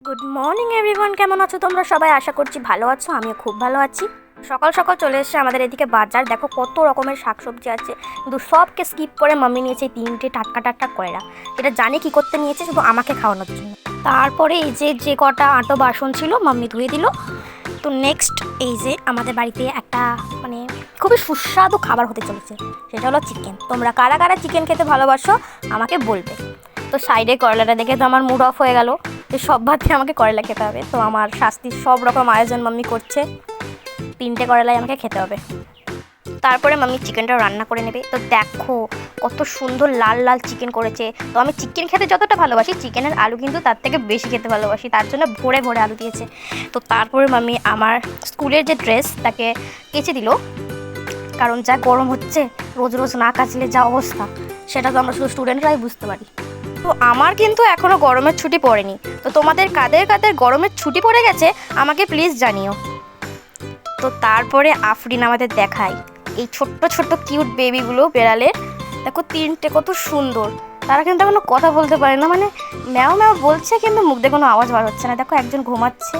Good morning everyone, কেমন আছো তোমরা সবাই? আশা করছি ভালো আছো, আমিও খুব ভালো আছি। সকাল সকাল চলে এসেছে আমাদের এদিকে বাজার। দেখো কত রকমের শাকসবজি আছে, কিন্তু সবকে স্কিপ করে মাম্মি নিয়েছে এই তিনটে টাটকা টাটকা কয়রা। এটা জানি কি করতে নিয়েছে, শুধু আমাকে খাওয়ানোর জন্য। তারপরে এই যে কটা আটো বাসন ছিল মাম্মি ধুয়ে দিল। তো নেক্সট এই যে আমাদের বাড়িতে একটা মানে খুবই সুস্বাদু খাবার হতে চলেছে, সেটা হলো চিকেন। তোমরা কারা কারা চিকেন খেতে ভালোবাসো আমাকে বলবে। তো সাইডে করলাটা দেখে তো আমার মুড অফ হয়ে গেল যে সব ভাতে আমাকে করলা খেতে হবে। তো আমার শাস্তির সব রকম আয়োজন মাম্মি করছে, 3টে করলাই আমাকে খেতে হবে। তারপরে মাম্মি চিকেনটা রান্না করে নেবে। তো দেখো কত সুন্দর লাল লাল চিকেন করেছে। তো আমি চিকেন খেতে যতটা ভালোবাসি, চিকেনের আলু কিন্তু তার থেকে বেশি খেতে ভালোবাসি, তার জন্য ভরে ভরে আলু দিয়েছে। তো তারপরে মাম্মি আমার স্কুলের যে ড্রেস তাকে কেচে দিল, কারণ যা গরম হচ্ছে রোজ রোজ না কাচলে যা অবস্থা, সেটা তো আমরা শুধু স্টুডেন্টরাই বুঝতে পারি। তো আমার কিন্তু এখনও গরমের ছুটি পড়েনি। তো তোমাদের কাদের কাদের গরমের ছুটি পড়ে গেছে আমাকে প্লিজ জানিও। তো তারপরে আফরিন আমাদের দেখায় এই ছোট্ট ছোট্ট কিউট বেবিগুলো বেড়ালের। দেখো 3টে কত সুন্দর। তারা কিন্তু এখনো কথা বলতে পারে না, মানে ম্যাও ম্যাও বলছে কিন্তু মুখ দিয়ে কোনো আওয়াজ বার হচ্ছে না। দেখো একজন ঘুমাচ্ছে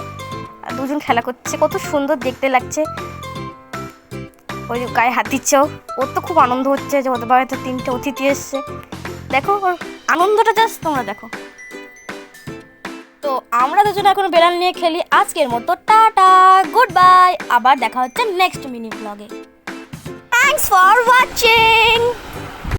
আর দুজন খেলা করছে, কত সুন্দর দেখতে লাগছে। ওই গায়ে হাত দিচ্ছে, ওর তো খুব আনন্দ হচ্ছে যে ওদের বাড়িতে 3টে অতিথি এসছে। দেখো ওর আনন্দটা জাস্ট তোমরা দেখো। তো আমরা দুজন এখন বেড়াল নিয়ে খেলি। আজকের মতো টাটা, গুড বাই। আবার দেখা হচ্ছে নেক্সট মিনি ব্লগে। Thanks for watching.